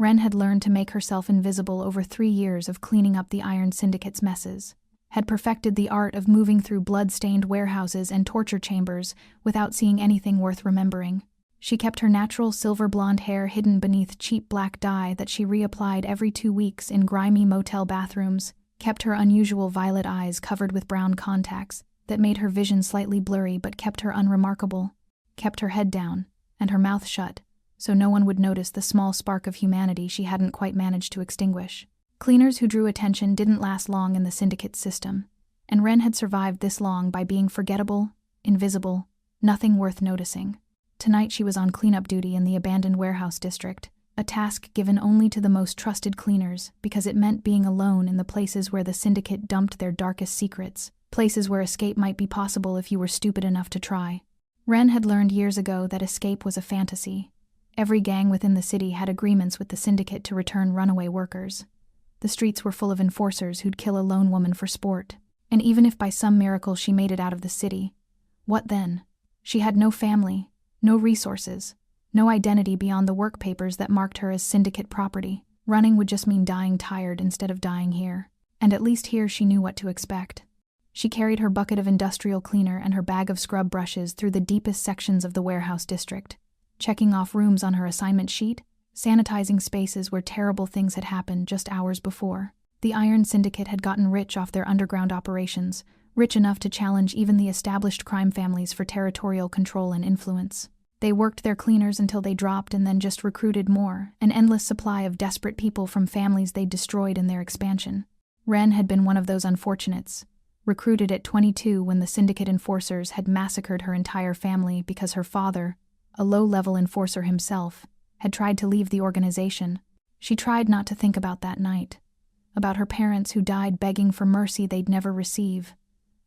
Wren had learned to make herself invisible over 3 years of cleaning up the Iron Syndicate's messes, had perfected the art of moving through blood-stained warehouses and torture chambers without seeing anything worth remembering. She kept her natural silver blonde hair hidden beneath cheap black dye that she reapplied every 2 weeks in grimy motel bathrooms, kept her unusual violet eyes covered with brown contacts that made her vision slightly blurry but kept her unremarkable, kept her head down and her mouth shut, so no one would notice the small spark of humanity she hadn't quite managed to extinguish. Cleaners who drew attention didn't last long in the Syndicate's system, and Wren had survived this long by being forgettable, invisible, nothing worth noticing. Tonight she was on cleanup duty in the abandoned warehouse district, a task given only to the most trusted cleaners because it meant being alone in the places where the Syndicate dumped their darkest secrets, places where escape might be possible if you were stupid enough to try. Wren had learned years ago that escape was a fantasy. Every gang within the city had agreements with the Syndicate to return runaway workers. The streets were full of enforcers who'd kill a lone woman for sport, and even if by some miracle she made it out of the city, what then? She had no family, no resources, no identity beyond the work papers that marked her as Syndicate property. Running would just mean dying tired instead of dying here, and at least here she knew what to expect. She carried her bucket of industrial cleaner and her bag of scrub brushes through the deepest sections of the warehouse district, checking off rooms on her assignment sheet, sanitizing spaces where terrible things had happened just hours before. The Iron Syndicate had gotten rich off their underground operations, rich enough to challenge even the established crime families for territorial control and influence. They worked their cleaners until they dropped and then just recruited more, an endless supply of desperate people from families they'd destroyed in their expansion. Wren had been one of those unfortunates, recruited at 22 when the Syndicate enforcers had massacred her entire family because her father, a low-level enforcer himself, had tried to leave the organization. She tried not to think about that night, about her parents who died begging for mercy they'd never receive,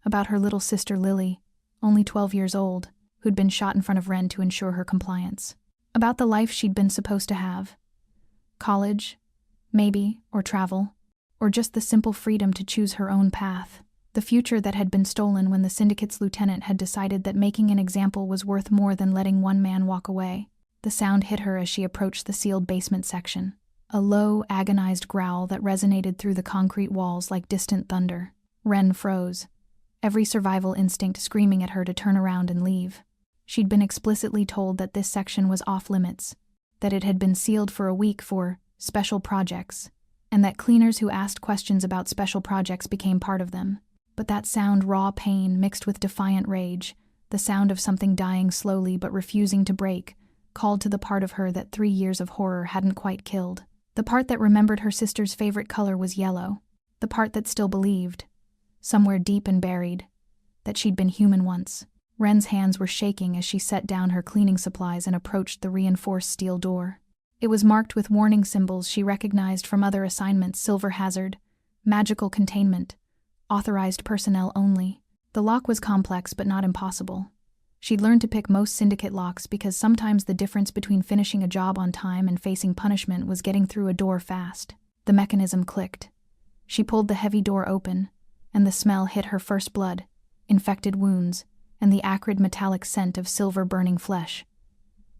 about her little sister Lily, only 12 years old, who'd been shot in front of Wren to ensure her compliance, about the life she'd been supposed to have. College, maybe, or travel, or just the simple freedom to choose her own path. The future that had been stolen when the Syndicate's lieutenant had decided that making an example was worth more than letting one man walk away. The sound hit her as she approached the sealed basement section, a low, agonized growl that resonated through the concrete walls like distant thunder. Wren froze, every survival instinct screaming at her to turn around and leave. She'd been explicitly told that this section was off-limits, that it had been sealed for a week for special projects, and that cleaners who asked questions about special projects became part of them. But that sound, raw pain mixed with defiant rage, the sound of something dying slowly but refusing to break, called to the part of her that 3 years of horror hadn't quite killed. The part that remembered her sister's favorite color was yellow. The part that still believed, somewhere deep and buried, that she'd been human once. Wren's hands were shaking as she set down her cleaning supplies and approached the reinforced steel door. It was marked with warning symbols she recognized from other assignments: silver hazard, magical containment, authorized personnel only. The lock was complex but not impossible. She'd learned to pick most Syndicate locks because sometimes the difference between finishing a job on time and facing punishment was getting through a door fast. The mechanism clicked. She pulled the heavy door open, and the smell hit her: first blood, infected wounds, and the acrid metallic scent of silver burning flesh.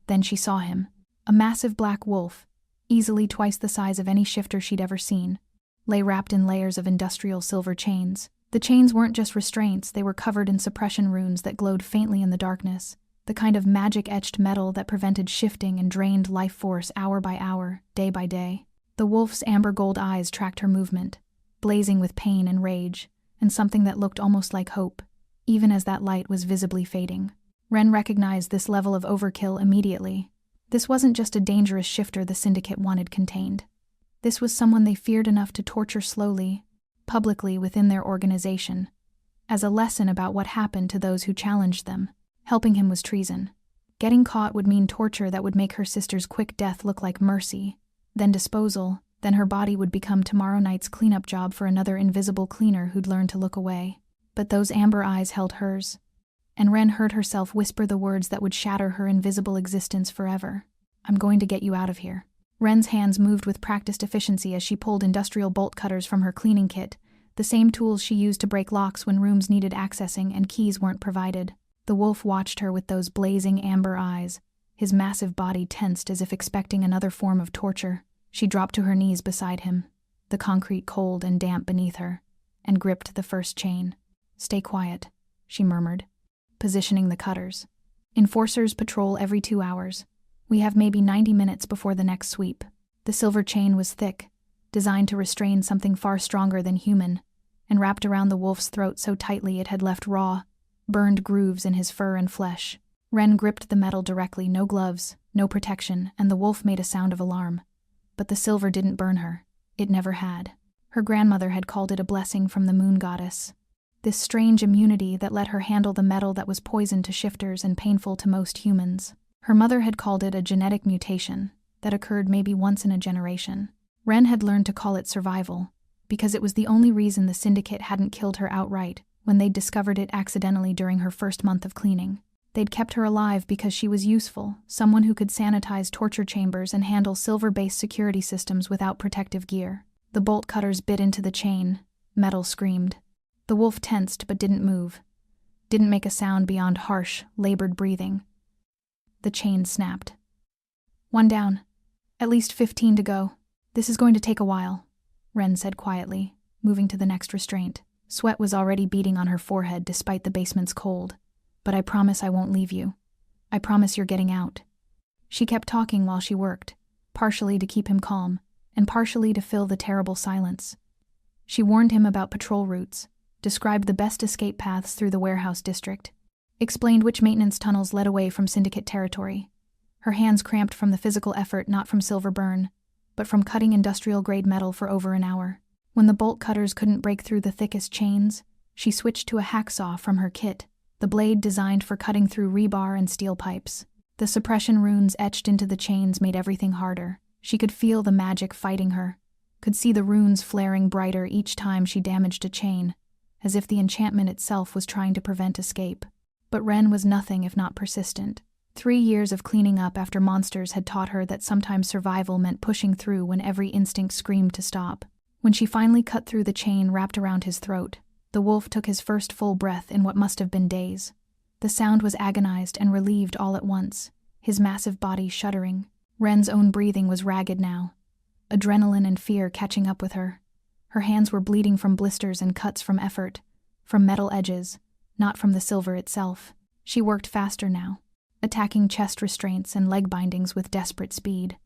Then she saw him. A massive black wolf, easily twice the size of any shifter she'd ever seen, lay wrapped in layers of industrial silver chains. The chains weren't just restraints, they were covered in suppression runes that glowed faintly in the darkness, the kind of magic-etched metal that prevented shifting and drained life force hour by hour, day by day. The wolf's amber gold eyes tracked her movement, blazing with pain and rage, and something that looked almost like hope, even as that light was visibly fading. Wren recognized this level of overkill immediately. This wasn't just a dangerous shifter the Syndicate wanted contained. This was someone they feared enough to torture slowly, publicly within their organization, as a lesson about what happened to those who challenged them. Helping him was treason. Getting caught would mean torture that would make her sister's quick death look like mercy, then disposal, then her body would become tomorrow night's cleanup job for another invisible cleaner who'd learned to look away. But those amber eyes held hers, and Wren heard herself whisper the words that would shatter her invisible existence forever. "I'm going to get you out of here." Wren's hands moved with practiced efficiency as she pulled industrial bolt cutters from her cleaning kit, the same tools she used to break locks when rooms needed accessing and keys weren't provided. The wolf watched her with those blazing amber eyes, his massive body tensed as if expecting another form of torture. She dropped to her knees beside him, the concrete cold and damp beneath her, and gripped the first chain. "Stay quiet," she murmured, positioning the cutters. "Enforcers patrol every 2 hours. We have maybe 90 minutes before the next sweep." The silver chain was thick, designed to restrain something far stronger than human, and wrapped around the wolf's throat so tightly it had left raw, burned grooves in his fur and flesh. Wren gripped the metal directly, no gloves, no protection, and the wolf made a sound of alarm. But the silver didn't burn her. It never had. Her grandmother had called it a blessing from the moon goddess. This strange immunity that let her handle the metal that was poison to shifters and painful to most humans. Her mother had called it a genetic mutation that occurred maybe once in a generation. Wren had learned to call it survival, because it was the only reason the syndicate hadn't killed her outright when they'd discovered it accidentally during her first month of cleaning. They'd kept her alive because she was useful, someone who could sanitize torture chambers and handle silver-based security systems without protective gear. The bolt cutters bit into the chain. Metal screamed. The wolf tensed but didn't move. Didn't make a sound beyond harsh, labored breathing. The chain snapped. "One down. At least 15 to go. This is going to take a while," Wren said quietly, moving to the next restraint. Sweat was already beading on her forehead despite the basement's cold. "But I promise I won't leave you. I promise you're getting out." She kept talking while she worked, partially to keep him calm, and partially to fill the terrible silence. She warned him about patrol routes, described the best escape paths through the warehouse district, explained which maintenance tunnels led away from syndicate territory. Her hands cramped from the physical effort, not from silver burn, but from cutting industrial-grade metal for over an hour. When the bolt cutters couldn't break through the thickest chains, she switched to a hacksaw from her kit, the blade designed for cutting through rebar and steel pipes. The suppression runes etched into the chains made everything harder. She could feel the magic fighting her, could see the runes flaring brighter each time she damaged a chain, as if the enchantment itself was trying to prevent escape. But Wren was nothing if not persistent. 3 years of cleaning up after monsters had taught her that sometimes survival meant pushing through when every instinct screamed to stop. When she finally cut through the chain wrapped around his throat, the wolf took his first full breath in what must have been days. The sound was agonized and relieved all at once, his massive body shuddering. Wren's own breathing was ragged now, adrenaline and fear catching up with her. Her hands were bleeding from blisters and cuts from effort, from metal edges, not from the silver itself. She worked faster now, attacking chest restraints and leg bindings with desperate speed.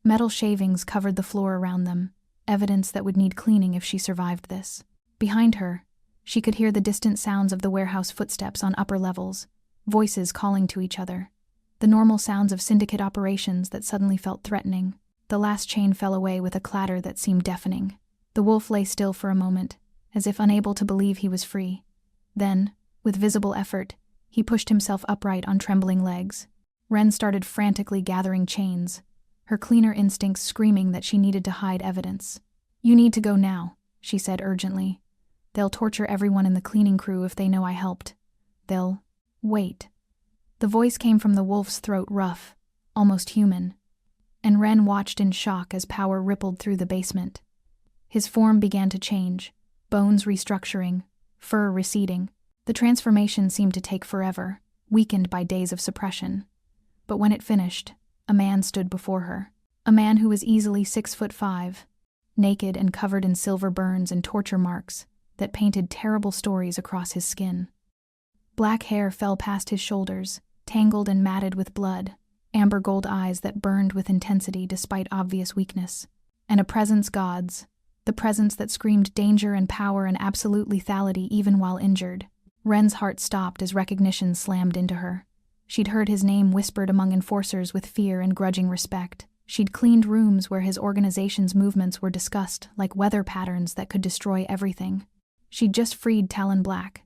Metal shavings covered the floor around them, evidence that would need cleaning if she survived this. Behind her, she could hear the distant sounds of the warehouse footsteps on upper levels, voices calling to each other. The normal sounds of syndicate operations that suddenly felt threatening. The last chain fell away with a clatter that seemed deafening. The wolf lay still for a moment, as if unable to believe he was free. Then, with visible effort, he pushed himself upright on trembling legs. Wren started frantically gathering chains, her cleaner instincts screaming that she needed to hide evidence. "You need to go now," she said urgently. "They'll torture everyone in the cleaning crew if they know I helped. They'll..." "Wait." The voice came from the wolf's throat, rough, almost human, and Wren watched in shock as power rippled through the basement. His form began to change, bones restructuring, fur receding. The transformation seemed to take forever, weakened by days of suppression. But when it finished, a man stood before her. A man who was easily 6'5", naked and covered in silver burns and torture marks that painted terrible stories across his skin. Black hair fell past his shoulders, tangled and matted with blood, amber gold eyes that burned with intensity despite obvious weakness, and a presence God's, the presence that screamed danger and power and absolute lethality even while injured. Wren's heart stopped as recognition slammed into her. She'd heard his name whispered among enforcers with fear and grudging respect. She'd cleaned rooms where his organization's movements were discussed like weather patterns that could destroy everything. She'd just freed Talon Black,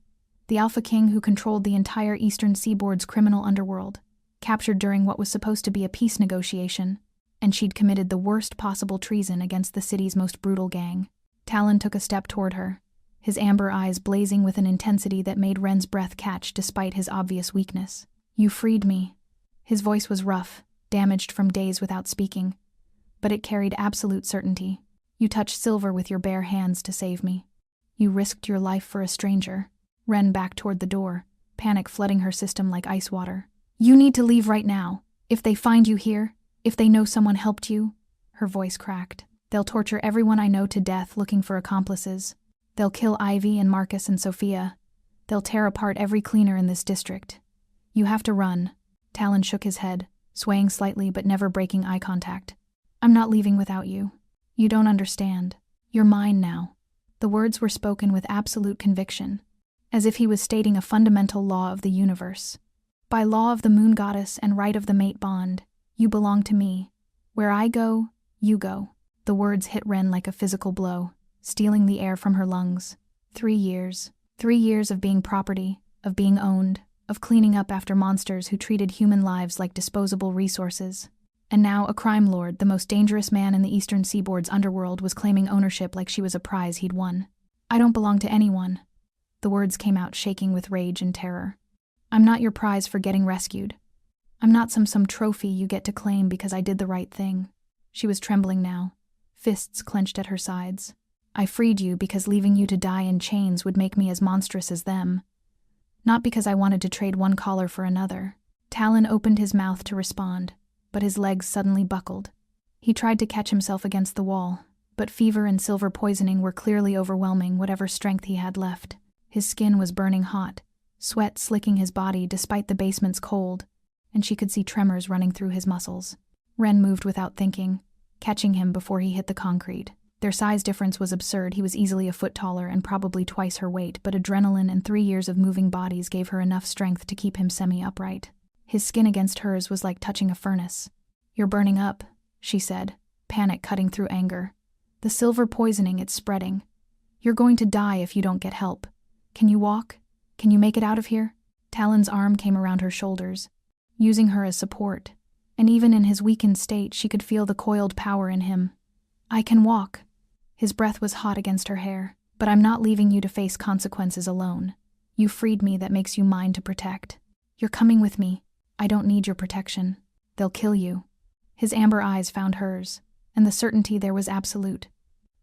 the Alpha King who controlled the entire eastern seaboard's criminal underworld, captured during what was supposed to be a peace negotiation, and she'd committed the worst possible treason against the city's most brutal gang. Talon took a step toward her, his amber eyes blazing with an intensity that made Wren's breath catch despite his obvious weakness. "You freed me." His voice was rough, damaged from days without speaking, but it carried absolute certainty. "You touched silver with your bare hands to save me. You risked your life for a stranger." Wren backed toward the door, panic flooding her system like ice water. "You need to leave right now. If they find you here, if they know someone helped you..." Her voice cracked. They'll torture everyone I know to death looking for accomplices. They'll kill Ivy and Marcus and Sophia. They'll tear apart every cleaner in this district. You have to run. Talon shook his head, swaying slightly but never breaking eye contact. I'm not leaving without you. You don't understand. You're mine now. The words were spoken with absolute conviction, as if he was stating a fundamental law of the universe. By law of the moon goddess and right of the mate bond, you belong to me. Where I go, you go. The words hit Ren like a physical blow, stealing the air from her lungs. 3 years. 3 years of being property, of being owned, of cleaning up after monsters who treated human lives like disposable resources. And now a crime lord, the most dangerous man in the eastern seaboard's underworld, was claiming ownership like she was a prize he'd won. I don't belong to anyone. The words came out shaking with rage and terror. I'm not your prize for getting rescued. I'm not some trophy you get to claim because I did the right thing. She was trembling now, fists clenched at her sides. I freed you because leaving you to die in chains would make me as monstrous as them. Not because I wanted to trade one collar for another. Talon opened his mouth to respond, but his legs suddenly buckled. He tried to catch himself against the wall, but fever and silver poisoning were clearly overwhelming whatever strength he had left. His skin was burning hot, sweat slicking his body despite the basement's cold, and she could see tremors running through his muscles. Ren moved without thinking, catching him before he hit the concrete. Their size difference was absurd. He was easily a foot taller and probably twice her weight, but adrenaline and 3 years of moving bodies gave her enough strength to keep him semi-upright. His skin against hers was like touching a furnace. You're burning up, she said, panic cutting through anger. The silver poisoning, it's spreading. You're going to die if you don't get help. Can you walk? Can you make it out of here? Talon's arm came around her shoulders, using her as support, and even in his weakened state she could feel the coiled power in him. I can walk. His breath was hot against her hair. But I'm not leaving you to face consequences alone. You freed me, that makes you mine to protect. You're coming with me. I don't need your protection. They'll kill you. His amber eyes found hers, and the certainty there was absolute.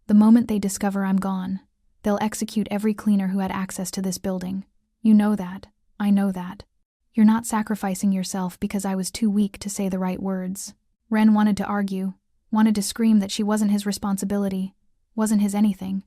The moment they discover I'm gone, they'll execute every cleaner who had access to this building. You know that. I know that. You're not sacrificing yourself because I was too weak to say the right words. Ren wanted to argue, wanted to scream that she wasn't his responsibility, wasn't his anything.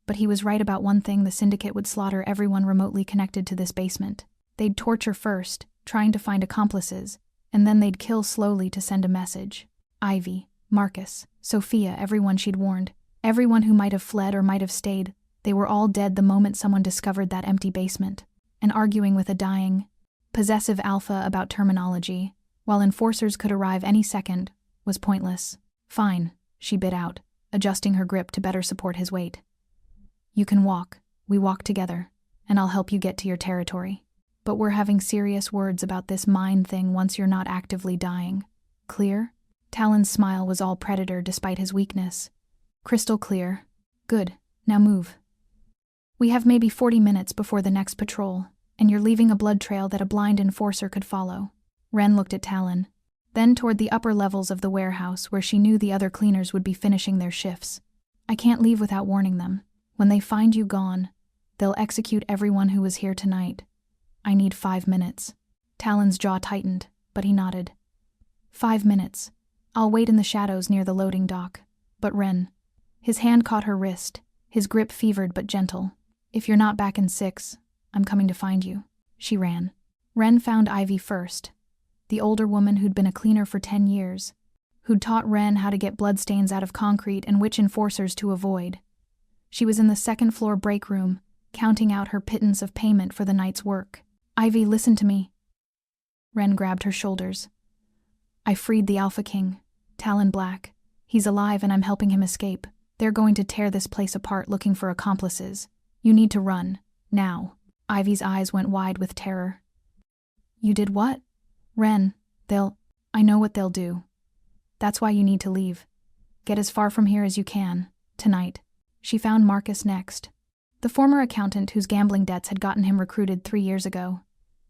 But he was right about one thing: the syndicate would slaughter everyone remotely connected to this basement. They'd torture first, trying to find accomplices, and then they'd kill slowly to send a message. Ivy, Marcus, Sophia, everyone she'd warned, everyone who might have fled or might have stayed, they were all dead the moment someone discovered that empty basement. And arguing with a dying, possessive alpha about terminology, while enforcers could arrive any second, was pointless. Fine, she bit out, adjusting her grip to better support his weight. You can walk, we walk together, and I'll help you get to your territory. But we're having serious words about this mine thing once you're not actively dying. Clear? Talon's smile was all predator despite his weakness. Crystal clear. Good, now move. We have maybe 40 minutes before the next patrol, and you're leaving a blood trail that a blind enforcer could follow. Ren looked at Talon, then toward the upper levels of the warehouse where she knew the other cleaners would be finishing their shifts. I can't leave without warning them. When they find you gone, they'll execute everyone who was here tonight. I need 5 minutes. Talon's jaw tightened, but he nodded. 5 minutes. I'll wait in the shadows near the loading dock. But Ren. His hand caught her wrist, his grip fevered but gentle. If you're not back in 6, I'm coming to find you. She ran. Ren found Ivy first, the older woman who'd been a cleaner for 10 years, who'd taught Ren how to get bloodstains out of concrete and which enforcers to avoid. She was in the second-floor break room, counting out her pittance of payment for the night's work. Ivy, listen to me. Ren grabbed her shoulders. I freed the Alpha King, Talon Black. He's alive and I'm helping him escape. They're going to tear this place apart looking for accomplices. You need to run, now. Ivy's eyes went wide with terror. You did what? Ren, I know what they'll do. That's why you need to leave. Get as far from here as you can, tonight. She found Marcus next. The former accountant whose gambling debts had gotten him recruited 3 years ago.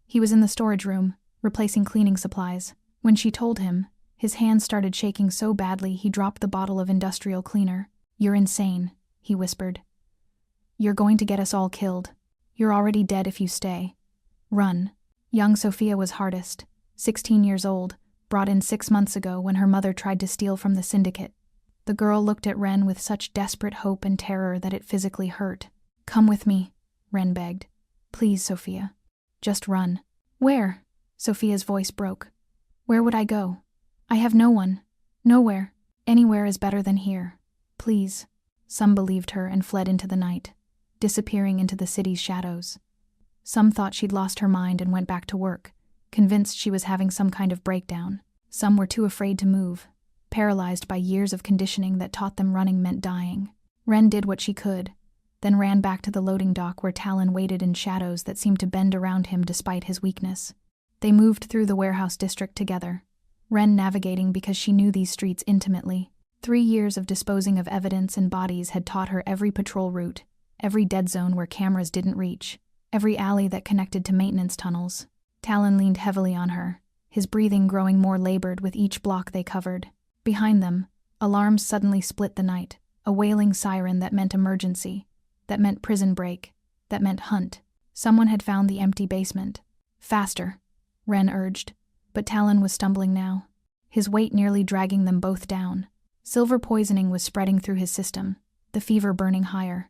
He was in the storage room, replacing cleaning supplies. When she told him, his hands started shaking so badly he dropped the bottle of industrial cleaner. You're insane, he whispered. You're going to get us all killed. You're already dead if you stay. Run. Young Sophia was hardest, 16 years old, brought in 6 months ago when her mother tried to steal from the syndicate. The girl looked at Ren with such desperate hope and terror that it physically hurt. "Come with me," Ren begged. "Please, Sophia. Just run." "Where?" Sophia's voice broke. "Where would I go? I have no one. Nowhere. Anywhere is better than here. Please." Some believed her and fled into the night, disappearing into the city's shadows. Some thought she'd lost her mind and went back to work, convinced she was having some kind of breakdown. Some were too afraid to move, paralyzed by years of conditioning that taught them running meant dying. Ren did what she could, then ran back to the loading dock where Talon waited in shadows that seemed to bend around him despite his weakness. They moved through the warehouse district together, Ren navigating because she knew these streets intimately. 3 years of disposing of evidence and bodies had taught her every patrol route, every dead zone where cameras didn't reach, every alley that connected to maintenance tunnels. Talon leaned heavily on her, his breathing growing more labored with each block they covered. Behind them, alarms suddenly split the night, a wailing siren that meant emergency, that meant prison break, that meant hunt. Someone had found the empty basement. "Faster," Ren urged, but Talon was stumbling now, his weight nearly dragging them both down. Silver poisoning was spreading through his system, the fever burning higher.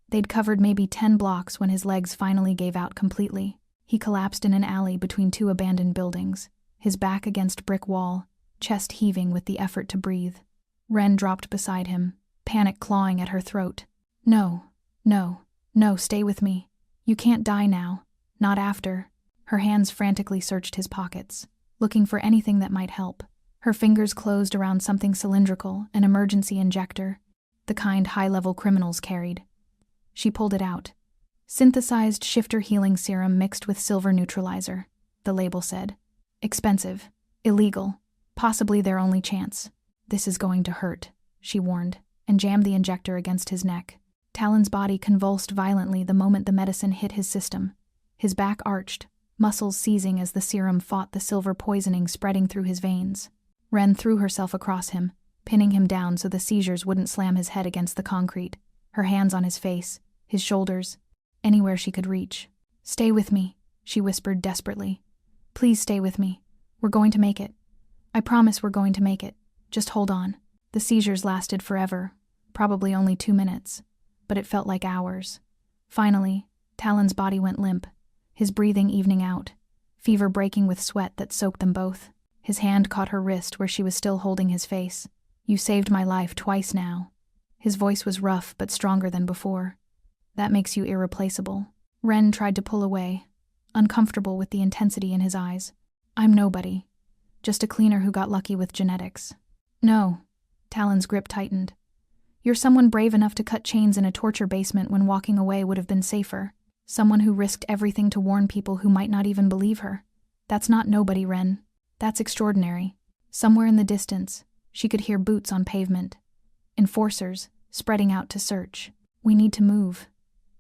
They'd covered maybe 10 blocks when his legs finally gave out completely. He collapsed in an alley between 2 abandoned buildings, his back against brick wall, chest heaving with the effort to breathe. Ren dropped beside him, panic clawing at her throat. "No, no, no, stay with me. You can't die now. Not after." Her hands frantically searched his pockets, looking for anything that might help. Her fingers closed around something cylindrical, an emergency injector, the kind high-level criminals carried. She pulled it out. "Synthesized shifter healing serum mixed with silver neutralizer," the label said. "Expensive. Illegal. Possibly their only chance." "This is going to hurt," she warned, and jammed the injector against his neck. Talon's body convulsed violently the moment the medicine hit his system. His back arched, muscles seizing as the serum fought the silver poisoning spreading through his veins. Ren threw herself across him, pinning him down so the seizures wouldn't slam his head against the concrete, her hands on his face, his shoulders, anywhere she could reach. "Stay with me," she whispered desperately. "Please stay with me. We're going to make it. I promise we're going to make it. Just hold on." The seizures lasted forever, probably only 2 minutes, but it felt like hours. Finally, Talon's body went limp, his breathing evening out, fever breaking with sweat that soaked them both. His hand caught her wrist where she was still holding his face. "You saved my life twice now." His voice was rough but stronger than before. "That makes you irreplaceable." Ren tried to pull away, uncomfortable with the intensity in his eyes. "I'm nobody. Just a cleaner who got lucky with genetics." "No." Talon's grip tightened. "You're someone brave enough to cut chains in a torture basement when walking away would have been safer. Someone who risked everything to warn people who might not even believe her. That's not nobody, Ren. That's extraordinary." Somewhere in the distance, she could hear boots on pavement. Enforcers, spreading out to search. "We need to move,"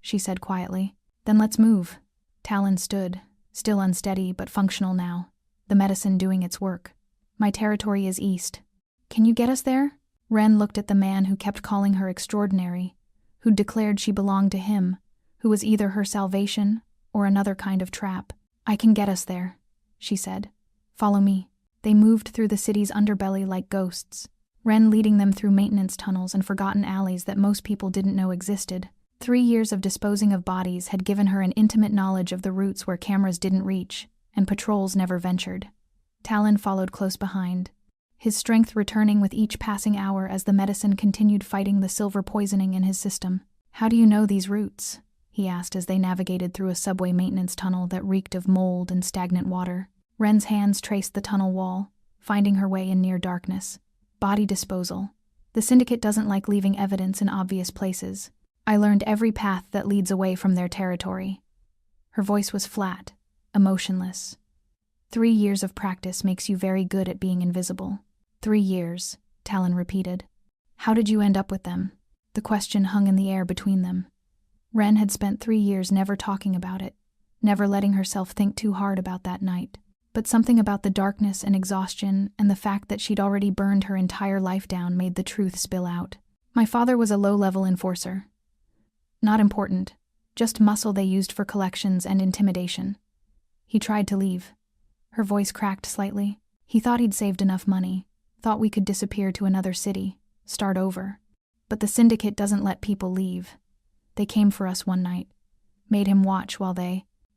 she said quietly. "Then let's move." Talon stood, still unsteady but functional now, the medicine doing its work. "My territory is east. Can you get us there?" Ren looked at the man who kept calling her extraordinary, who declared she belonged to him, who was either her salvation or another kind of trap. "I can get us there," she said. "Follow me." They moved through the city's underbelly like ghosts, Ren leading them through maintenance tunnels and forgotten alleys that most people didn't know existed. 3 years of disposing of bodies had given her an intimate knowledge of the routes where cameras didn't reach, and patrols never ventured. Talon followed close behind, his strength returning with each passing hour as the medicine continued fighting the silver poisoning in his system. "How do you know these routes?" he asked as they navigated through a subway maintenance tunnel that reeked of mold and stagnant water. Ren's hands traced the tunnel wall, finding her way in near darkness. "Body disposal. The syndicate doesn't like leaving evidence in obvious places. I learned every path that leads away from their territory." Her voice was flat, emotionless. 3 years of practice makes you very good at being invisible." 3 years, Talon repeated. "How did you end up with them?" The question hung in the air between them. Ren had spent 3 years never talking about it, never letting herself think too hard about that night. But something about the darkness and exhaustion and the fact that she'd already burned her entire life down made the truth spill out. "My father was a low-level enforcer. Not important, just muscle they used for collections and intimidation. He tried to leave." Her voice cracked slightly. "He thought he'd saved enough money, thought we could disappear to another city. Start over. But the syndicate doesn't let people leave. They came for us one night. Made him watch while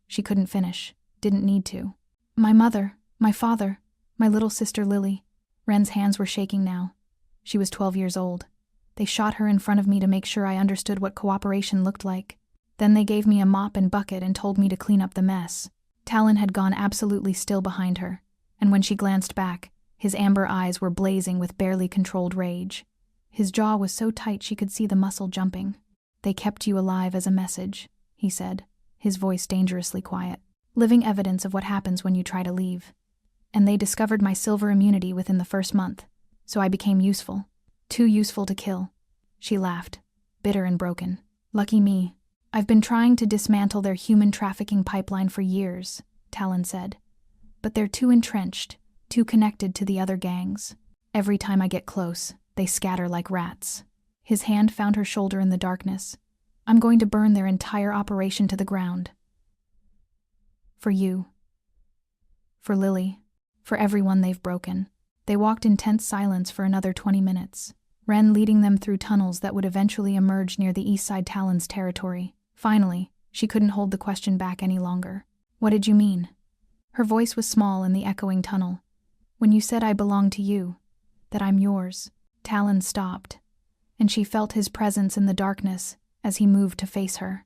she couldn't finish. Didn't need to. My mother, my father, my little sister Lily. Ren's hands were shaking now. She was 12 years old. They shot her in front of me to make sure I understood what cooperation looked like. Then they gave me a mop and bucket and told me to clean up the mess. Talon had gone absolutely still behind her, and when she glanced back, his amber eyes were blazing with barely controlled rage. His jaw was so tight she could see the muscle jumping. They kept you alive as a message, he said, his voice dangerously quiet. Living evidence of what happens when you try to leave. And they discovered my silver immunity within the first month, so I became useful. Too useful to kill. She laughed, bitter and broken. Lucky me. I've been trying to dismantle their human trafficking pipeline for years, Talon said. But they're too entrenched, too connected to the other gangs. Every time I get close, they scatter like rats. His hand found her shoulder in the darkness. I'm going to burn their entire operation to the ground. For you. For Lily. For everyone they've broken. They walked in tense silence for another 20 minutes. Ren leading them through tunnels that would eventually emerge near the east side Talon's territory. Finally, she couldn't hold the question back any longer. What did you mean? Her voice was small in the echoing tunnel. When you said I belong to you, that I'm yours. Talon stopped, and she felt his presence in the darkness as he moved to face her.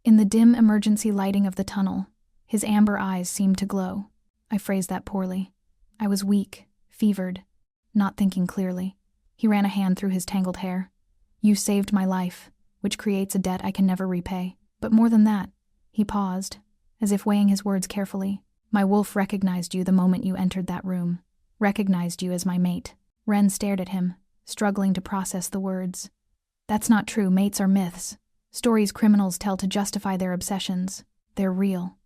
In the dim emergency lighting of the tunnel, his amber eyes seemed to glow. I phrased that poorly. I was weak, fevered, not thinking clearly. He ran a hand through his tangled hair. You saved my life, which creates a debt I can never repay. But more than that, he paused, as if weighing his words carefully. My wolf recognized you the moment you entered that room. Recognized you as my mate. Ren stared at him, struggling to process the words. That's not true. Mates are myths. Stories criminals tell to justify their obsessions. They're real.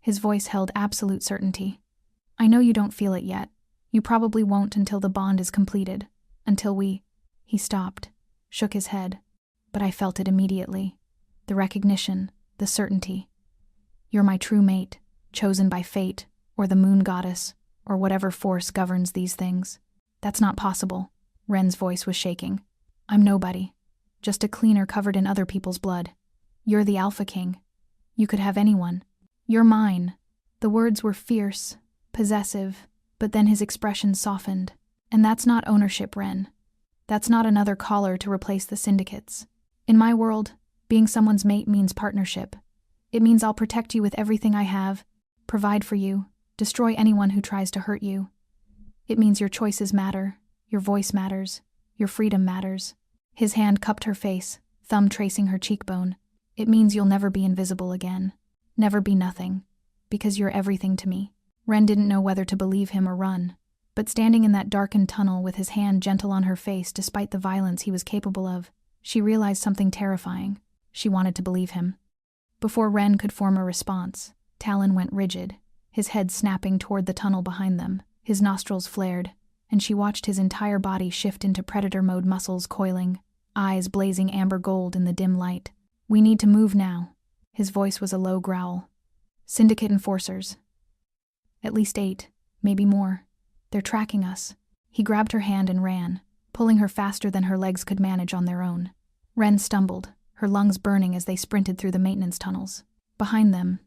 His voice held absolute certainty. I know you don't feel it yet. You probably won't until the bond is completed. Until we... He stopped, shook his head. But I felt it immediately. The recognition, the certainty. You're my true mate, chosen by fate, or the moon goddess, or whatever force governs these things. That's not possible. Ren's voice was shaking. I'm nobody. Just a cleaner covered in other people's blood. You're the Alpha King. You could have anyone. You're mine. The words were fierce, possessive, but then his expression softened. And that's not ownership, Ren. That's not another collar to replace the syndicates. In my world, being someone's mate means partnership. It means I'll protect you with everything I have, provide for you, destroy anyone who tries to hurt you. It means your choices matter, your voice matters, your freedom matters. His hand cupped her face, thumb tracing her cheekbone. It means you'll never be invisible again. Never be nothing. Because you're everything to me. Ren didn't know whether to believe him or run. But standing in that darkened tunnel with his hand gentle on her face despite the violence he was capable of, she realized something terrifying. She wanted to believe him. Before Ren could form a response, Talon went rigid, his head snapping toward the tunnel behind them. His nostrils flared, and she watched his entire body shift into predator mode, muscles coiling, eyes blazing amber gold in the dim light. We need to move now. His voice was a low growl. Syndicate enforcers. At least 8, maybe more. They're tracking us. He grabbed her hand and ran, pulling her faster than her legs could manage on their own. Ren stumbled, her lungs burning as they sprinted through the maintenance tunnels. Behind them,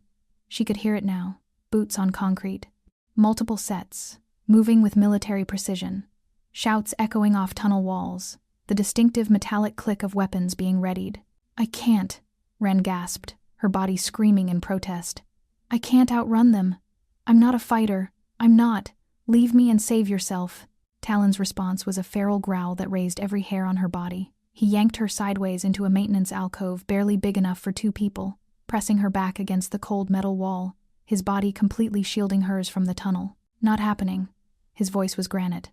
she could hear it now, boots on concrete. Multiple sets, moving with military precision. Shouts echoing off tunnel walls, the distinctive metallic click of weapons being readied. I can't, Ren gasped, her body screaming in protest. I can't outrun them. I'm not a fighter. I'm not. Leave me and save yourself. Talon's response was a feral growl that raised every hair on her body. He yanked her sideways into a maintenance alcove barely big enough for 2 people, pressing her back against the cold metal wall, his body completely shielding hers from the tunnel. Not happening. His voice was granite.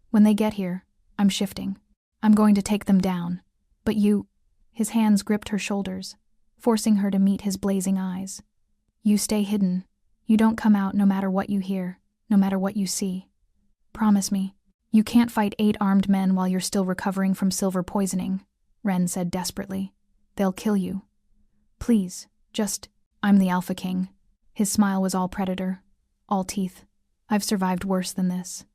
When they get here, I'm shifting. I'm going to take them down. But you... His hands gripped her shoulders, forcing her to meet his blazing eyes. You stay hidden. You don't come out no matter what you hear, no matter what you see. Promise me. You can't fight 8 armed men while you're still recovering from silver poisoning, Ren said desperately. They'll kill you. Please, just... I'm the Alpha King. His smile was all predator, all teeth. I've survived worse than this.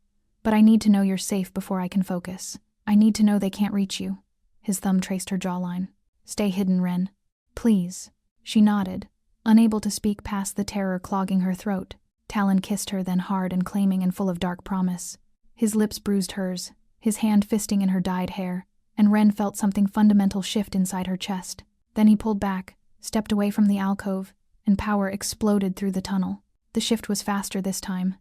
But I need to know you're safe before I can focus. I need to know they can't reach you. His thumb traced her jawline. Stay hidden, Ren. Please. She nodded, unable to speak past the terror clogging her throat. Talon kissed her, then hard and claiming and full of dark promise. His lips bruised hers, his hand fisting in her dyed hair, and Ren felt something fundamental shift inside her chest. Then he pulled back, stepped away from the alcove, and power exploded through the tunnel. The shift was faster this time,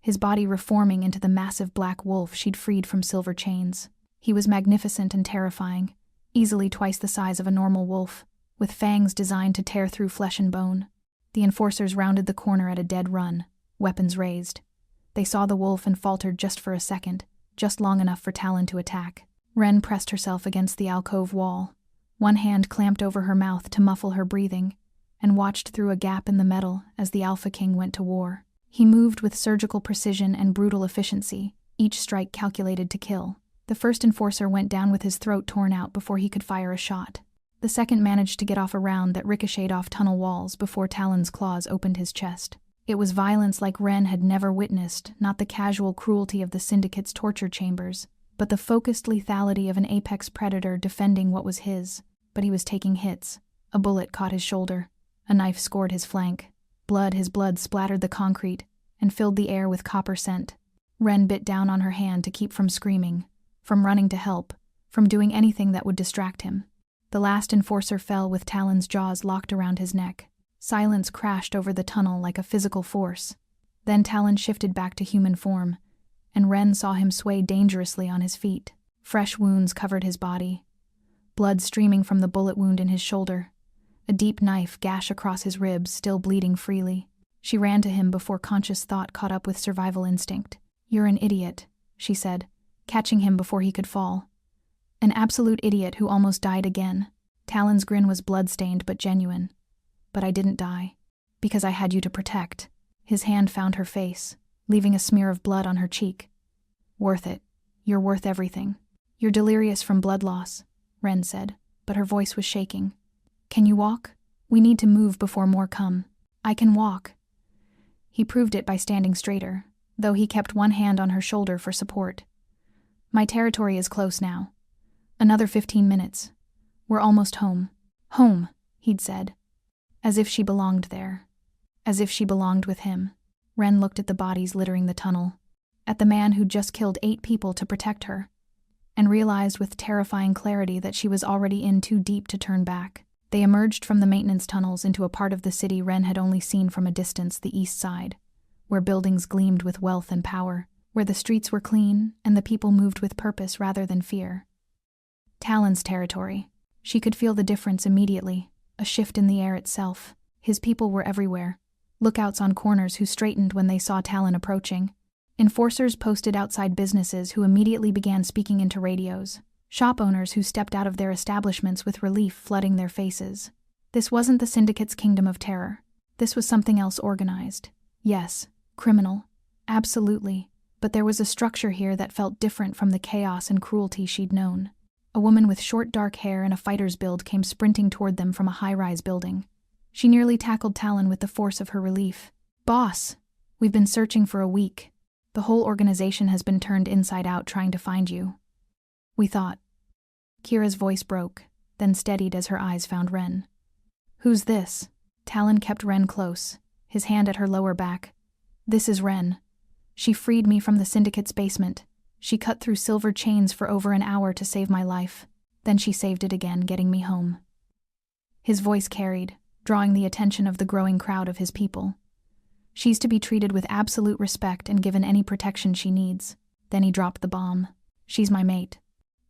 his body reforming into the massive black wolf she'd freed from silver chains. He was magnificent and terrifying, easily twice the size of a normal wolf, with fangs designed to tear through flesh and bone. The enforcers rounded the corner at a dead run, weapons raised. They saw the wolf and faltered just for a second, just long enough for Talon to attack. Ren pressed herself against the alcove wall, one hand clamped over her mouth to muffle her breathing, and watched through a gap in the metal as the Alpha King went to war. He moved with surgical precision and brutal efficiency, each strike calculated to kill. The first enforcer went down with his throat torn out before he could fire a shot. The second managed to get off a round that ricocheted off tunnel walls before Talon's claws opened his chest. It was violence like Ren had never witnessed, not the casual cruelty of the Syndicate's torture chambers, but the focused lethality of an apex predator defending what was his. But he was taking hits. A bullet caught his shoulder. A knife scored his flank. His blood splattered the concrete and filled the air with copper scent. Ren bit down on her hand to keep from screaming, from running to help, from doing anything that would distract him. The last enforcer fell with Talon's jaws locked around his neck. Silence crashed over the tunnel like a physical force. Then Talon shifted back to human form, and Ren saw him sway dangerously on his feet. Fresh wounds covered his body, blood streaming from the bullet wound in his shoulder. A deep knife gash across his ribs, still bleeding freely. She ran to him before conscious thought caught up with survival instinct. "You're an idiot," she said, catching him before he could fall. An absolute idiot who almost died again. Talon's grin was blood-stained but genuine. "But I didn't die. Because I had you to protect." His hand found her face, leaving a smear of blood on her cheek. "Worth it. You're worth everything." "You're delirious from blood loss," Ren said, but her voice was shaking. "Can you walk? We need to move before more come." "I can walk." He proved it by standing straighter, though he kept one hand on her shoulder for support. "My territory is close now. Another 15 minutes. We're almost home." "Home," he'd said. As if she belonged there. As if she belonged with him. Ren looked at the bodies littering the tunnel, at the man who'd just killed 8 people to protect her, and realized with terrifying clarity that she was already in too deep to turn back. They emerged from the maintenance tunnels into a part of the city Ren had only seen from a distance, the east side, where buildings gleamed with wealth and power, where the streets were clean and the people moved with purpose rather than fear. Talon's territory. She could feel the difference immediately, a shift in the air itself. His people were everywhere, lookouts on corners who straightened when they saw Talon approaching. Enforcers posted outside businesses who immediately began speaking into radios. Shop owners who stepped out of their establishments with relief flooding their faces. This wasn't the Syndicate's kingdom of terror. This was something else organized. Yes, criminal. Absolutely. But there was a structure here that felt different from the chaos and cruelty she'd known. A woman with short dark hair and a fighter's build came sprinting toward them from a high-rise building. She nearly tackled Talon with the force of her relief. "Boss, we've been searching for a week. The whole organization has been turned inside out trying to find you. We thought." Kira's voice broke, then steadied as her eyes found Ren. "Who's this?" Talon kept Ren close, his hand at her lower back. "This is Ren. She freed me from the Syndicate's basement. She cut through silver chains for over an hour to save my life. Then she saved it again, getting me home." His voice carried, drawing the attention of the growing crowd of his people. "She's to be treated with absolute respect and given any protection she needs." Then he dropped the bomb. "She's my mate."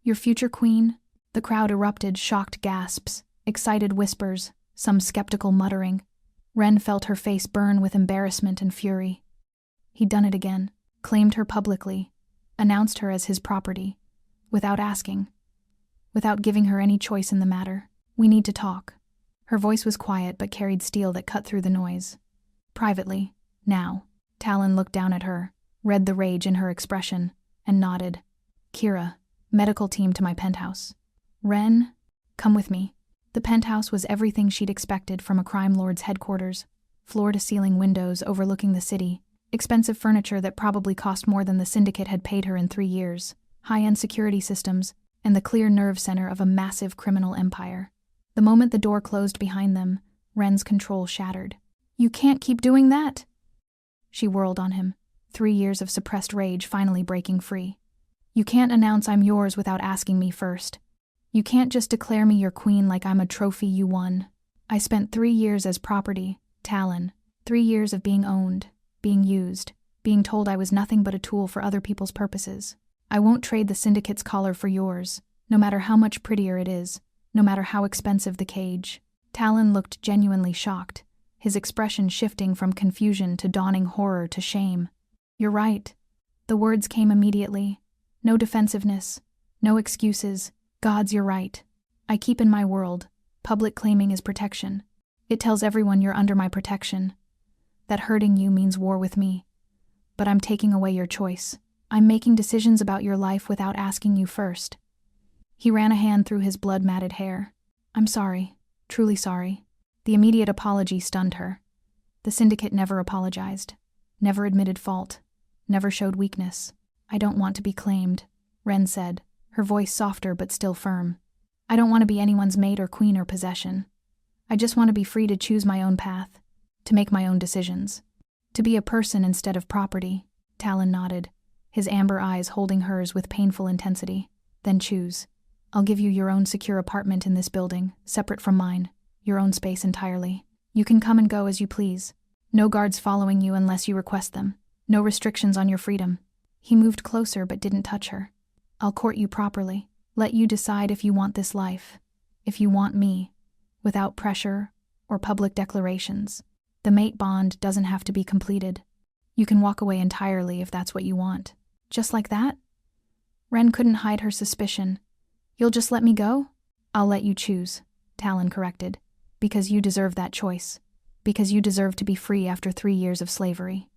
"Your future queen?" The crowd erupted, shocked gasps, excited whispers, some skeptical muttering. Ren felt her face burn with embarrassment and fury. He'd done it again, claimed her publicly, announced her as his property, without asking, without giving her any choice in the matter. "We need to talk." Her voice was quiet but carried steel that cut through the noise. "Privately, now." Talon looked down at her, read the rage in her expression, and nodded. "Kira, medical team to my penthouse." "Ren, come with me." The penthouse was everything she'd expected from a crime lord's headquarters. Floor-to-ceiling windows overlooking the city, expensive furniture that probably cost more than the Syndicate had paid her in 3 years, high-end security systems, and the clear nerve center of a massive criminal empire. The moment the door closed behind them, Ren's control shattered. "You can't keep doing that!" She whirled on him, 3 years of suppressed rage finally breaking free. "You can't announce I'm yours without asking me first. You can't just declare me your queen like I'm a trophy you won. I spent 3 years as property, Talon, 3 years of being owned, being used, being told I was nothing but a tool for other people's purposes. I won't trade the syndicate's collar for yours, no matter how much prettier it is, no matter how expensive the cage." Talon looked genuinely shocked, his expression shifting from confusion to dawning horror to shame. "You're right." The words came immediately. No defensiveness, no excuses. "Gods, you're right. I keep in my world. Public claiming is protection. It tells everyone you're under my protection. That hurting you means war with me. But I'm taking away your choice. I'm making decisions about your life without asking you first." He ran a hand through his blood-matted hair. "I'm sorry, truly sorry." The immediate apology stunned her. The syndicate never apologized, never admitted fault, never showed weakness. "I don't want to be claimed," Ren said, her voice softer but still firm. "I don't want to be anyone's mate or queen or possession. I just want to be free to choose my own path, to make my own decisions. To be a person instead of property." Talon nodded, his amber eyes holding hers with painful intensity. "Then choose. I'll give you your own secure apartment in this building, separate from mine, your own space entirely. You can come and go as you please. No guards following you unless you request them. No restrictions on your freedom." He moved closer but didn't touch her. "I'll court you properly, let you decide if you want this life, if you want me, without pressure or public declarations. The mate bond doesn't have to be completed. You can walk away entirely if that's what you want." "Just like that?" Ren couldn't hide her suspicion. "You'll just let me go?" "I'll let you choose," Talon corrected. "Because you deserve that choice. Because you deserve to be free after 3 years of slavery."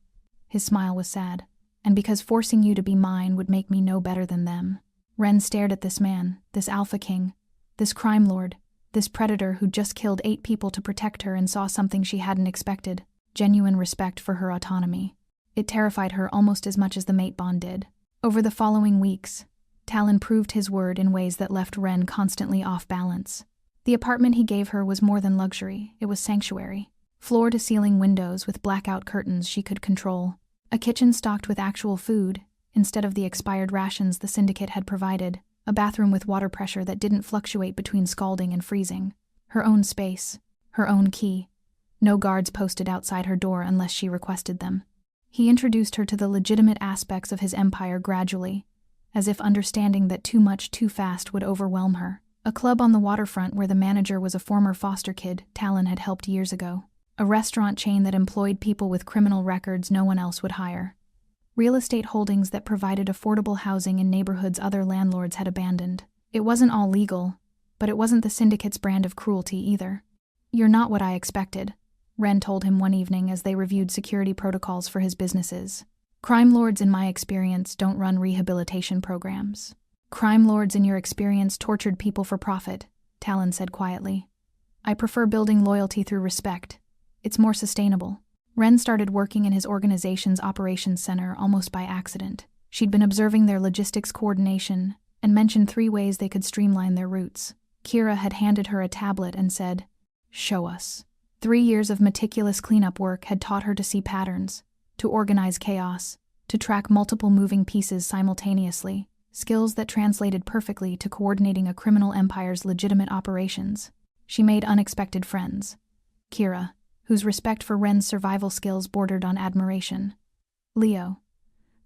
His smile was sad. "And because forcing you to be mine would make me no better than them." Ren stared at this man, this alpha king, this crime lord, this predator who just killed 8 people to protect her, and saw something she hadn't expected: genuine respect for her autonomy. It terrified her almost as much as the mate bond did. Over the following weeks, Talon proved his word in ways that left Ren constantly off balance. The apartment he gave her was more than luxury, it was sanctuary. Floor-to-ceiling windows with blackout curtains she could control. A kitchen stocked with actual food, instead of the expired rations the syndicate had provided. A bathroom with water pressure that didn't fluctuate between scalding and freezing. Her own space, her own key. No guards posted outside her door unless she requested them. He introduced her to the legitimate aspects of his empire gradually, as if understanding that too much too fast would overwhelm her. A club on the waterfront where the manager was a former foster kid Talon had helped years ago. A restaurant chain that employed people with criminal records no one else would hire. Real estate holdings that provided affordable housing in neighborhoods other landlords had abandoned. It wasn't all legal, but it wasn't the syndicate's brand of cruelty either. "You're not what I expected," Ren told him one evening as they reviewed security protocols for his businesses. "Crime lords, in my experience, don't run rehabilitation programs." "Crime lords, in your experience, tortured people for profit," Talon said quietly. "I prefer building loyalty through respect. It's more sustainable." Ren started working in his organization's operations center almost by accident. She'd been observing their logistics coordination and mentioned 3 ways they could streamline their routes. Kira had handed her a tablet and said, "Show us." 3 years of meticulous cleanup work had taught her to see patterns, to organize chaos, to track multiple moving pieces simultaneously, skills that translated perfectly to coordinating a criminal empire's legitimate operations. She made unexpected friends. Kira, whose respect for Ren's survival skills bordered on admiration. Leo,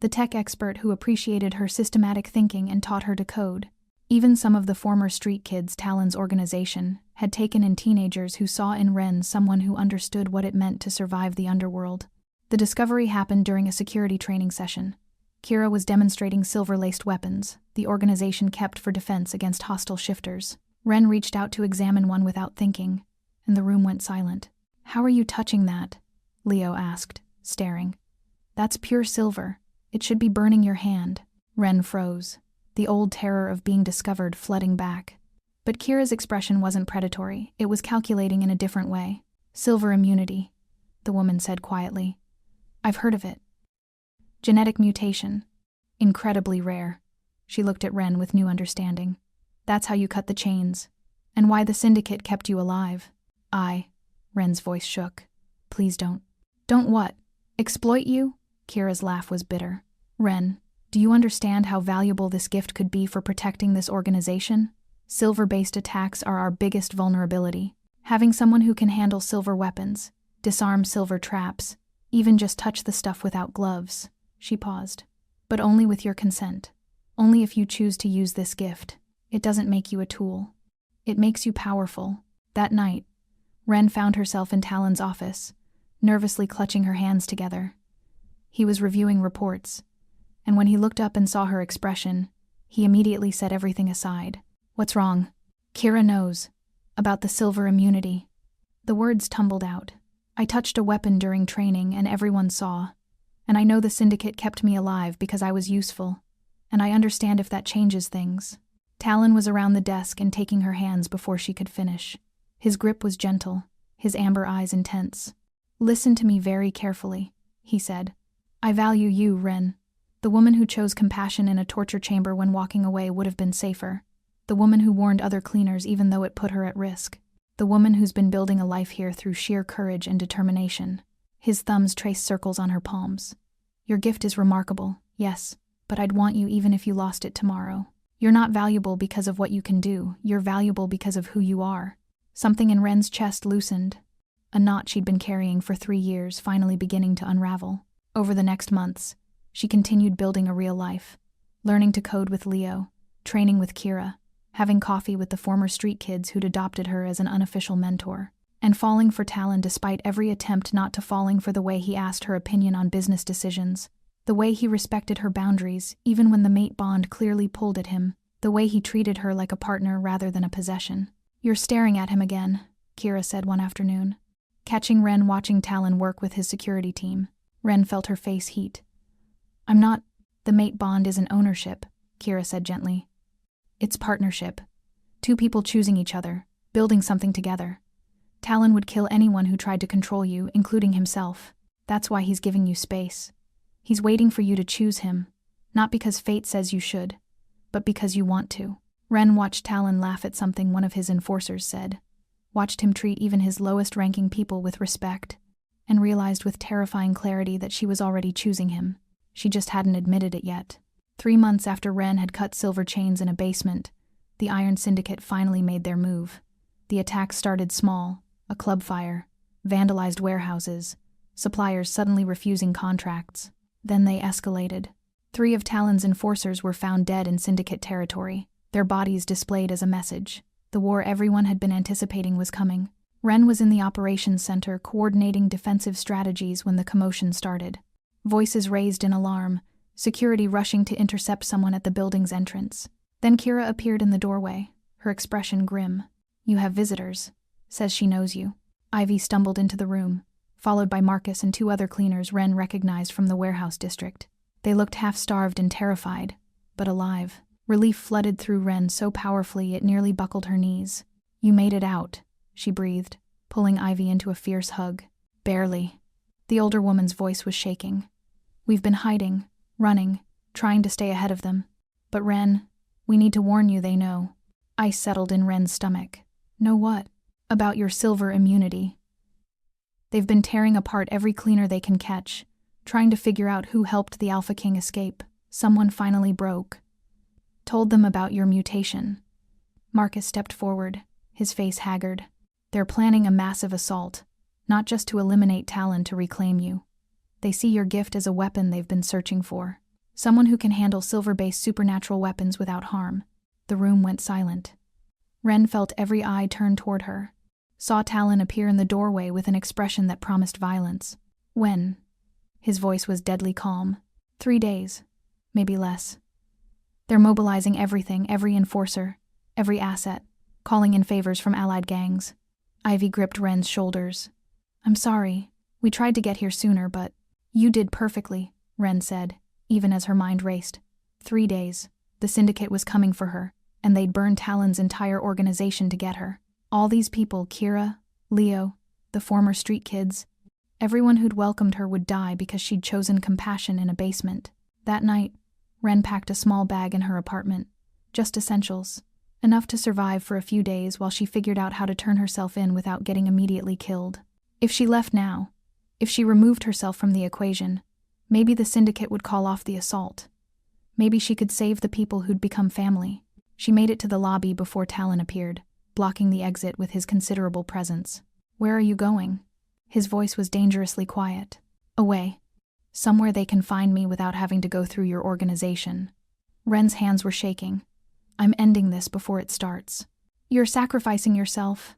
the tech expert who appreciated her systematic thinking and taught her to code. Even some of the former street kids Talon's organization had taken in teenagers who saw in Ren someone who understood what it meant to survive the underworld. The discovery happened during a security training session. Kira was demonstrating silver-laced weapons the organization kept for defense against hostile shifters. Ren reached out to examine one without thinking, and the room went silent. "How are you touching that?" Leo asked, staring. "That's pure silver. It should be burning your hand." Ren froze, the old terror of being discovered flooding back. But Kira's expression wasn't predatory, it was calculating in a different way. "Silver immunity," the woman said quietly. "I've heard of it. Genetic mutation. Incredibly rare. She looked at Ren with new understanding. That's how you cut the chains. And why the syndicate kept you alive. Ren's voice shook. Please don't. Don't what? Exploit you? Kira's laugh was bitter. Ren, do you understand how valuable this gift could be for protecting this organization? Silver-based attacks are our biggest vulnerability. Having someone who can handle silver weapons, disarm silver traps, even just touch the stuff without gloves. She paused. But only with your consent. Only if you choose to use this gift. It doesn't make you a tool. It makes you powerful. That night, Ren found herself in Talon's office, nervously clutching her hands together. He was reviewing reports, and when he looked up and saw her expression, he immediately set everything aside. What's wrong? Kira knows. About the silver immunity. The words tumbled out. I touched a weapon during training and everyone saw. And I know the syndicate kept me alive because I was useful. And I understand if that changes things. Talon was around the desk and taking her hands before she could finish. His grip was gentle, his amber eyes intense. Listen to me very carefully, he said. I value you, Ren. The woman who chose compassion in a torture chamber when walking away would have been safer. The woman who warned other cleaners even though it put her at risk. The woman who's been building a life here through sheer courage and determination. His thumbs traced circles on her palms. Your gift is remarkable, yes, but I'd want you even if you lost it tomorrow. You're not valuable because of what you can do, you're valuable because of who you are. Something in Ren's chest loosened. A knot she'd been carrying for 3 years finally beginning to unravel. Over the next months, she continued building a real life. Learning to code with Leo, training with Kira, having coffee with the former street kids who'd adopted her as an unofficial mentor, and falling for Talon despite every attempt not to falling for the way he asked her opinion on business decisions, the way he respected her boundaries even when the mate bond clearly pulled at him, the way he treated her like a partner rather than a possession. You're staring at him again, Kira said one afternoon. Catching Ren watching Talon work with his security team, Ren felt her face heat. I'm not. The mate bond isn't ownership, Kira said gently. It's partnership. 2 people choosing each other, building something together. Talon would kill anyone who tried to control you, including himself. That's why he's giving you space. He's waiting for you to choose him, not because fate says you should, but because you want to. Ren watched Talon laugh at something one of his enforcers said, watched him treat even his lowest-ranking people with respect, and realized with terrifying clarity that she was already choosing him. She just hadn't admitted it yet. 3 months after Ren had cut silver chains in a basement, the Iron Syndicate finally made their move. The attack started small, a club fire, vandalized warehouses, suppliers suddenly refusing contracts. Then they escalated. 3 of Talon's enforcers were found dead in Syndicate territory, their bodies displayed as a message. The war everyone had been anticipating was coming. Ren was in the operations center coordinating defensive strategies when the commotion started. Voices raised in alarm, security rushing to intercept someone at the building's entrance. Then Kira appeared in the doorway, her expression grim. You have visitors. Says she knows you. Ivy stumbled into the room, followed by Marcus and 2 other cleaners Ren recognized from the warehouse district. They looked half-starved and terrified, but alive. Relief flooded through Ren so powerfully it nearly buckled her knees. You made it out, she breathed, pulling Ivy into a fierce hug. Barely. The older woman's voice was shaking. We've been hiding, running, trying to stay ahead of them. But Ren, we need to warn you they know. Ice settled in Ren's stomach. Know what? About your silver immunity. They've been tearing apart every cleaner they can catch, trying to figure out who helped the Alpha King escape. Someone finally broke. Told them about your mutation. Marcus stepped forward, his face haggard. They're planning a massive assault, not just to eliminate Talon to reclaim you. They see your gift as a weapon they've been searching for. Someone who can handle silver-based supernatural weapons without harm. The room went silent. Ren felt every eye turn toward her. Saw Talon appear in the doorway with an expression that promised violence. When? His voice was deadly calm. 3 days. Maybe less. They're mobilizing everything, every enforcer, every asset, calling in favors from allied gangs. Ivy gripped Ren's shoulders. I'm sorry. We tried to get here sooner, but you did perfectly, Ren said, even as her mind raced. 3 days. The Syndicate was coming for her, and they'd burn Talon's entire organization to get her. All these people, Kira, Leo, the former street kids, everyone who'd welcomed her would die because she'd chosen compassion in a basement. That night, Ren packed a small bag in her apartment. Just essentials. Enough to survive for a few days while she figured out how to turn herself in without getting immediately killed. If she left now, if she removed herself from the equation, maybe the syndicate would call off the assault. Maybe she could save the people who'd become family. She made it to the lobby before Talon appeared, blocking the exit with his considerable presence. "Where are you going?" His voice was dangerously quiet. "Away. Somewhere they can find me without having to go through your organization." Ren's hands were shaking. "I'm ending this before it starts." "You're sacrificing yourself."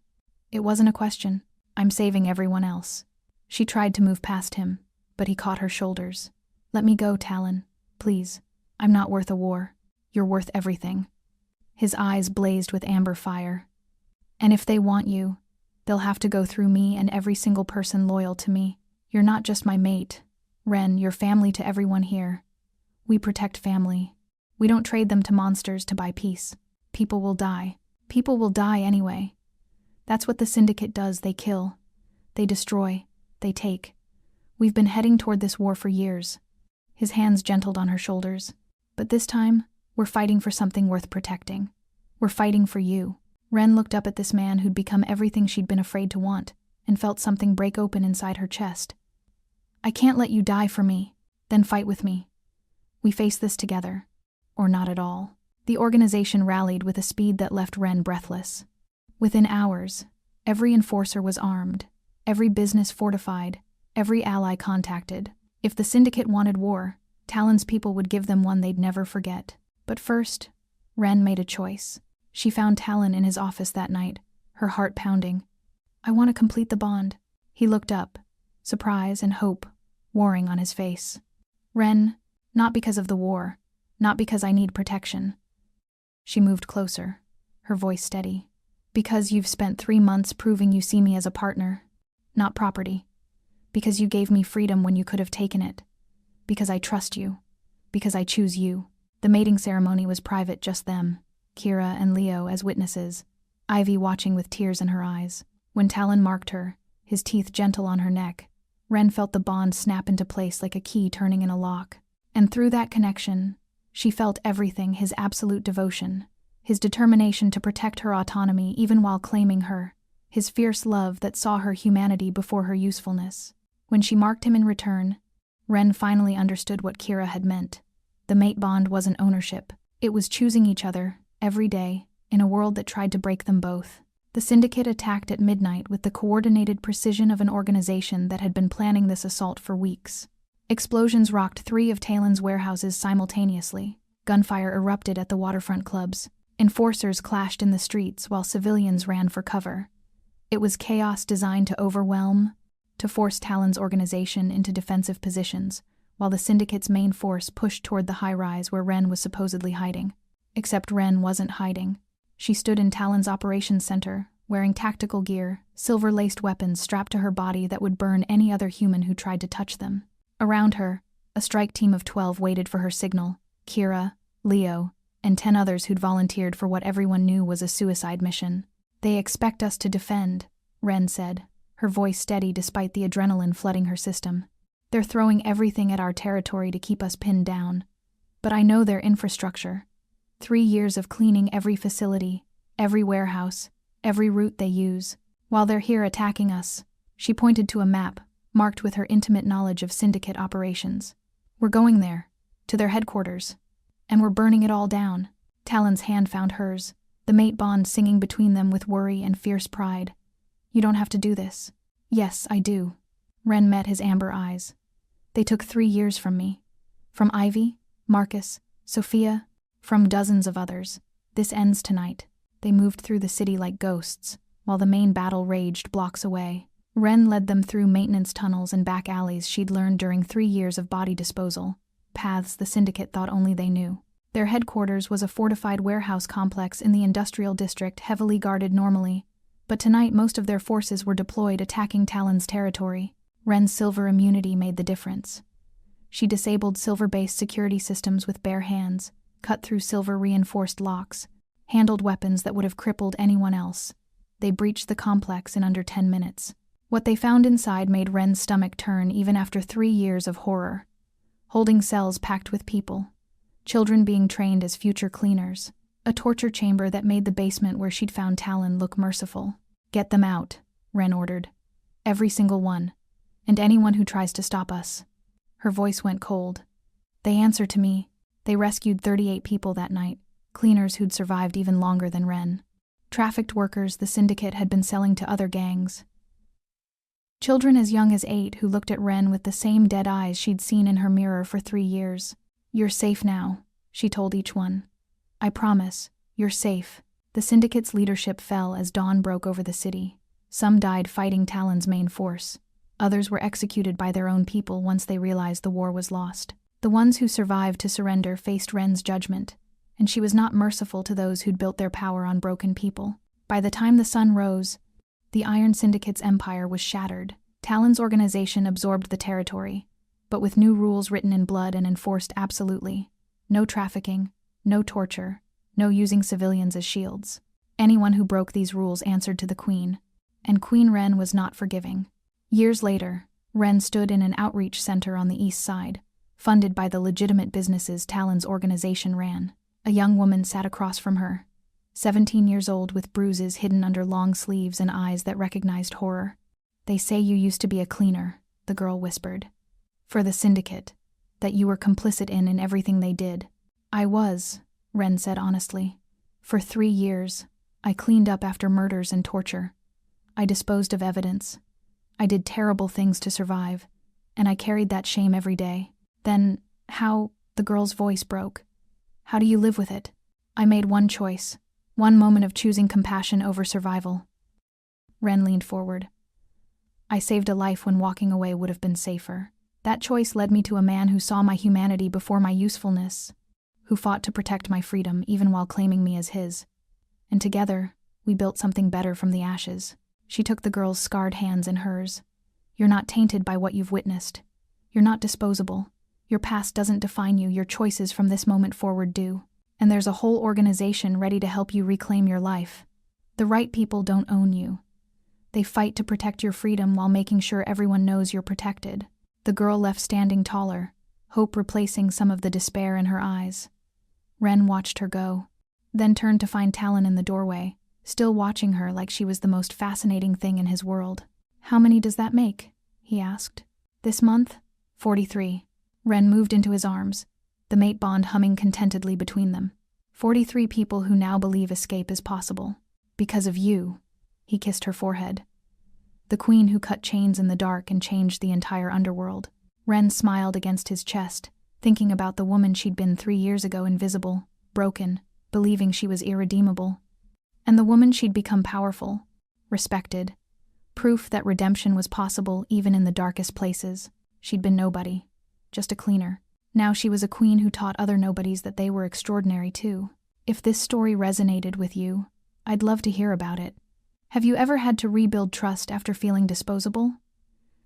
It wasn't a question. "I'm saving everyone else." She tried to move past him, but he caught her shoulders. "Let me go, Talon. Please. I'm not worth a war. You're worth everything." His eyes blazed with amber fire. "And if they want you, they'll have to go through me and every single person loyal to me. You're not just my mate. Ren, you're family to everyone here. We protect family. We don't trade them to monsters to buy peace. People will die. People will die anyway. That's what the syndicate does. They kill. They destroy. They take. We've been heading toward this war for years." His hands gentled on her shoulders. "But this time, we're fighting for something worth protecting. We're fighting for you." Ren looked up at this man who'd become everything she'd been afraid to want, and felt something break open inside her chest. "I can't let you die for me. Then fight with me. We face this together. Or not at all." The organization rallied with a speed that left Ren breathless. Within hours, every enforcer was armed, every business fortified, every ally contacted. If the syndicate wanted war, Talon's people would give them one they'd never forget. But first, Ren made a choice. She found Talon in his office that night, her heart pounding. "I want to complete the bond." He looked up, surprise and hope warring on his face. "Ren, not because of the war, not because I need protection." She moved closer, her voice steady. "Because you've spent 3 months proving you see me as a partner, not property. Because you gave me freedom when you could have taken it. Because I trust you. Because I choose you." The mating ceremony was private, just them, Kira and Leo as witnesses, Ivy watching with tears in her eyes. When Talon marked her, his teeth gentle on her neck, Ren felt the bond snap into place like a key turning in a lock. And through that connection, she felt everything: his absolute devotion, his determination to protect her autonomy even while claiming her, his fierce love that saw her humanity before her usefulness. When she marked him in return, Ren finally understood what Kira had meant. The mate bond wasn't ownership. It was choosing each other, every day, in a world that tried to break them both. The syndicate attacked at midnight with the coordinated precision of an organization that had been planning this assault for weeks. Explosions rocked 3 of Talon's warehouses simultaneously. Gunfire erupted at the waterfront clubs. Enforcers clashed in the streets while civilians ran for cover. It was chaos designed to overwhelm, to force Talon's organization into defensive positions, while the syndicate's main force pushed toward the high-rise where Ren was supposedly hiding. Except Ren wasn't hiding. She stood in Talon's operations center, wearing tactical gear, silver-laced weapons strapped to her body that would burn any other human who tried to touch them. Around her, a strike team of 12 waited for her signal: Kira, Leo, and 10 others who'd volunteered for what everyone knew was a suicide mission. "They expect us to defend," Ren said, her voice steady despite the adrenaline flooding her system. "They're throwing everything at our territory to keep us pinned down. But I know their infrastructure. 3 years of cleaning every facility, every warehouse, every route they use. While they're here attacking us," she pointed to a map, marked with her intimate knowledge of syndicate operations. "We're going there, to their headquarters. And we're burning it all down." Talon's hand found hers, the mate bond singing between them with worry and fierce pride. "You don't have to do this." "Yes, I do." Ren met his amber eyes. "They took 3 years from me. From Ivy, Marcus, Sophia, from dozens of others. This ends tonight." They moved through the city like ghosts, while the main battle raged blocks away. Ren led them through maintenance tunnels and back alleys she'd learned during 3 years of body disposal, paths the syndicate thought only they knew. Their headquarters was a fortified warehouse complex in the industrial district, heavily guarded normally, but tonight most of their forces were deployed attacking Talon's territory. Ren's silver immunity made the difference. She disabled silver-based security systems with bare hands, cut through silver-reinforced locks, handled weapons that would have crippled anyone else. They breached the complex in under 10 minutes. What they found inside made Ren's stomach turn even after 3 years of horror. Holding cells packed with people. children being trained as future cleaners, a torture chamber that made the basement where she'd found Talon look merciful. "Get them out," Wren ordered. "Every single one. And anyone who tries to stop us." Her voice went cold. "They answer to me." They rescued 38 people that night, cleaners who'd survived even longer than Wren. Trafficked workers the syndicate had been selling to other gangs. Children as young as 8 who looked at Wren with the same dead eyes she'd seen in her mirror for 3 years. "You're safe now," she told each one. "I promise, you're safe." The syndicate's leadership fell as dawn broke over the city. Some died fighting Talon's main force. Others were executed by their own people once they realized the war was lost. The ones who survived to surrender faced Wren's judgment, and she was not merciful to those who'd built their power on broken people. By the time the sun rose, the Iron Syndicate's empire was shattered. Talon's organization absorbed the territory, but with new rules written in blood and enforced absolutely. No trafficking, no torture, no using civilians as shields. Anyone who broke these rules answered to the Queen, and Queen Wren was not forgiving. Years later, Wren stood in an outreach center on the east side, funded by the legitimate businesses Talon's organization ran. A young woman sat across from her, 17 years old with bruises hidden under long sleeves and eyes that recognized horror. "They say you used to be a cleaner," the girl whispered. "For the syndicate, that you were complicit in everything they did." "I was," Wren said honestly. "For 3 years, I cleaned up after murders and torture. I disposed of evidence. I did terrible things to survive, and I carried that shame every day." "Then, how," the girl's voice broke, "how do you live with it?" "I made one choice, one moment of choosing compassion over survival." Wren leaned forward. "I saved a life when walking away would have been safer. That choice led me to a man who saw my humanity before my usefulness, who fought to protect my freedom even while claiming me as his. And together, we built something better from the ashes." She took the girl's scarred hands in hers. "You're not tainted by what you've witnessed. You're not disposable. Your past doesn't define you, your choices from this moment forward do. And there's a whole organization ready to help you reclaim your life. The right people don't own you. They fight to protect your freedom while making sure everyone knows you're protected." The girl left standing taller, hope replacing some of the despair in her eyes. Wren watched her go, then turned to find Talon in the doorway, still watching her like she was the most fascinating thing in his world. "How many does that make?" he asked. "This month? 43. Wren moved into his arms, the mate bond humming contentedly between them. 43 people who now believe escape is possible. Because of you. He kissed her forehead. The queen who cut chains in the dark and changed the entire underworld. Wren smiled against his chest, thinking about the woman she'd been 3 years ago, invisible, broken, believing she was irredeemable. And the woman she'd become, powerful, respected. Proof that redemption was possible even in the darkest places. She'd been nobody, just a cleaner. Now she was a queen who taught other nobodies that they were extraordinary too. If this story resonated with you, I'd love to hear about it. Have you ever had to rebuild trust after feeling disposable?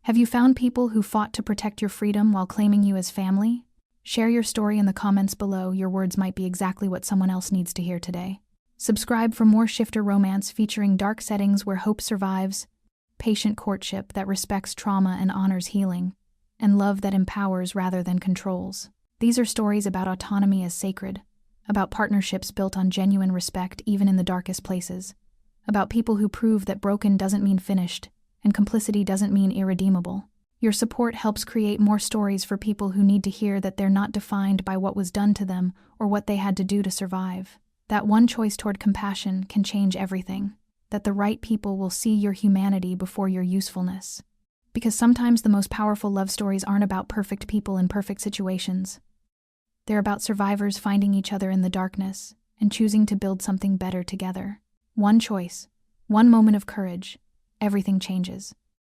Have you found people who fought to protect your freedom while claiming you as family? Share your story in the comments below. Your words might be exactly what someone else needs to hear today. Subscribe for more shifter romance featuring dark settings where hope survives, patient courtship that respects trauma and honors healing, and love that empowers rather than controls. These are stories about autonomy as sacred, about partnerships built on genuine respect even in the darkest places, about people who prove that broken doesn't mean finished, and complicity doesn't mean irredeemable. Your support helps create more stories for people who need to hear that they're not defined by what was done to them or what they had to do to survive. That one choice toward compassion can change everything. That the right people will see your humanity before your usefulness. Because sometimes the most powerful love stories aren't about perfect people in perfect situations. They're about survivors finding each other in the darkness and choosing to build something better together. One choice, one moment of courage, everything changes.